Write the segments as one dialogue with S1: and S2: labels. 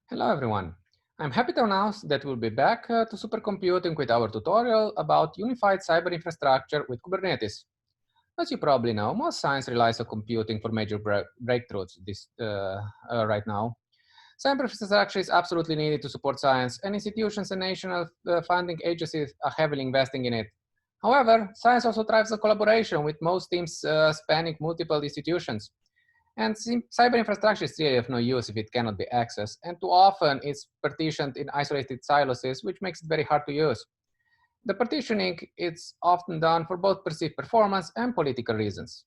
S1: Hello everyone. I'm happy to announce that we'll be back to supercomputing with our tutorial about unified cyber infrastructure with Kubernetes. As you probably know, most science relies on computing for major breakthroughs right now. Cyber infrastructure is absolutely needed to support science, and institutions and national funding agencies are heavily investing in it. However, science also thrives on collaboration with most teams spanning multiple institutions. And cyber infrastructure is really of no use if it cannot be accessed, and too often it's partitioned in isolated silos, which makes it very hard to use. The partitioning is often done for both perceived performance and political reasons.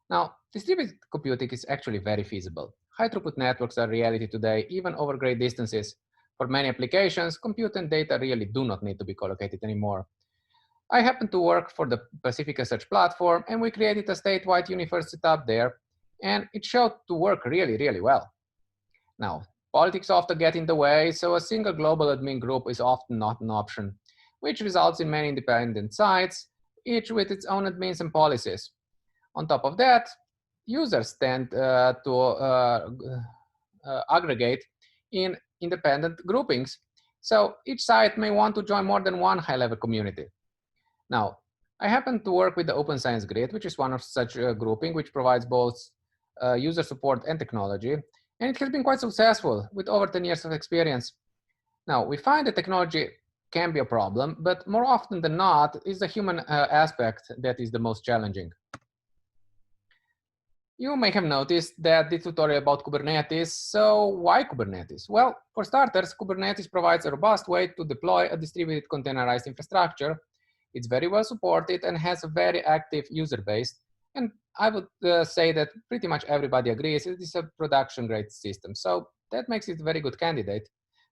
S1: Now, distributed computing is actually very feasible. High throughput networks are reality today, even over great distances. For many applications, compute and data really do not need to be collocated anymore. I happen to work for the Pacific Research Platform, and we created a statewide universe setup there, and it showed to work really, really well. Now, politics often get in the way, so a single global admin group is often not an option, which results in many independent sites, each with its own admins and policies. On top of that, users tend to aggregate in independent groupings, so each site may want to join more than one high-level community. Now, I happen to work with the Open Science Grid, which is one of such a grouping, which provides both user support and technology, and it has been quite successful with over 10 years of experience. Now, we find that technology can be a problem, but more often than not, is the human aspect that is the most challenging. You may have noticed that this tutorial about Kubernetes. So why Kubernetes? Well, for starters, Kubernetes provides a robust way to deploy a distributed containerized infrastructure. It's very well supported and has a very active user base. And I would say that pretty much everybody agrees it is a production-grade system. So that makes it a very good candidate.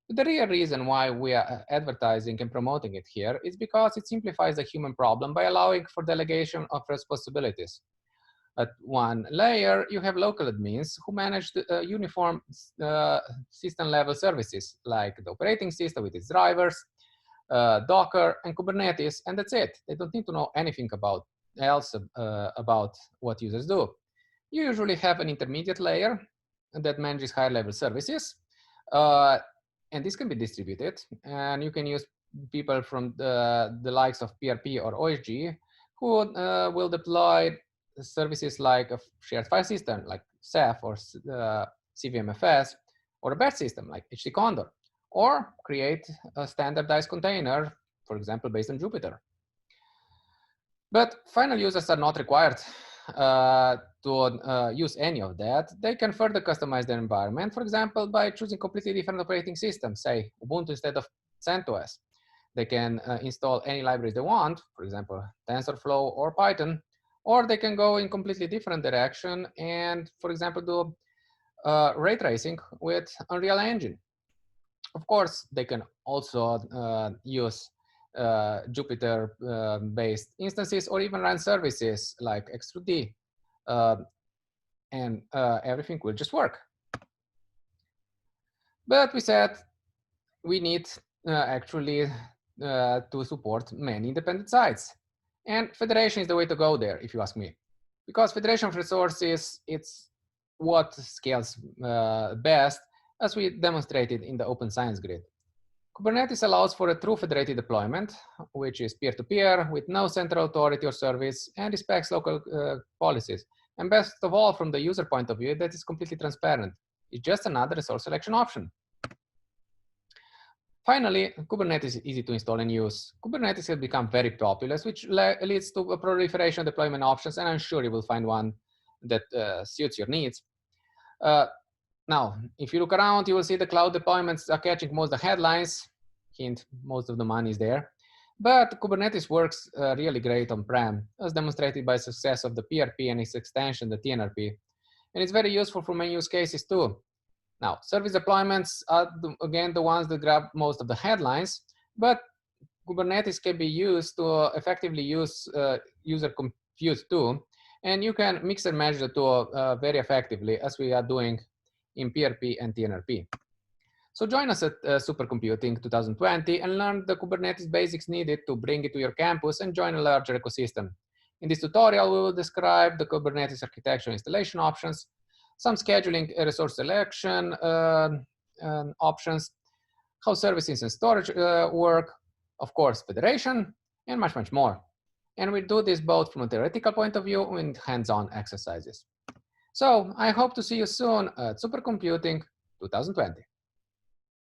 S1: But the real reason why we are advertising and promoting it here is because it simplifies the human problem by allowing for delegation of responsibilities. At one layer, you have local admins who manage the uniform system-level services, like the operating system with its drivers, Docker, and Kubernetes, and that's it. They don't need to know anything about what users do. You usually have an intermediate layer that manages higher-level services, and this can be distributed, and you can use people from the likes of PRP or OSG who will deploy services like a shared file system like Ceph or CVMFS, or a batch system like HT Condor, or create a standardized container, for example, based on Jupyter. But final users are not required to use any of that. They can further customize their environment, for example, by choosing completely different operating systems, say Ubuntu instead of CentOS. They can install any libraries they want, for example, TensorFlow or Python, or they can go in completely different direction and, for example, do ray tracing with Unreal Engine. Of course, they can also use Jupyter-based instances or even run services like X2D, and everything will just work. But we said we need actually to support many independent sites. And federation is the way to go there, if you ask me. Because federation of resources, it's what scales best, as we demonstrated in the Open Science Grid. Kubernetes allows for a true federated deployment, which is peer-to-peer with no central authority or service and respects local policies. And best of all, from the user point of view, that is completely transparent. It's just another resource selection option. Finally, Kubernetes is easy to install and use. Kubernetes has become very popular, which leads to a proliferation of deployment options, and I'm sure you will find one that suits your needs. Now, if you look around, you will see the cloud deployments are catching most of the headlines. Hint, most of the money is there. But Kubernetes works really great on-prem, as demonstrated by the success of the PRP and its extension, the TNRP. And it's very useful for many use cases too. Now, service deployments are, again, the ones that grab most of the headlines, but Kubernetes can be used to effectively use user compute too, and you can mix and match the two very effectively, as we are doing in PRP and TNRP. So join us at Supercomputing 2020 and learn the Kubernetes basics needed to bring it to your campus and join a larger ecosystem. In this tutorial, we will describe the Kubernetes architecture installation options, some scheduling resource selection options, how services and storage work, of course, federation, and much, much more. And we do this both from a theoretical point of view and hands-on exercises. So I hope to see you soon at Supercomputing 2020.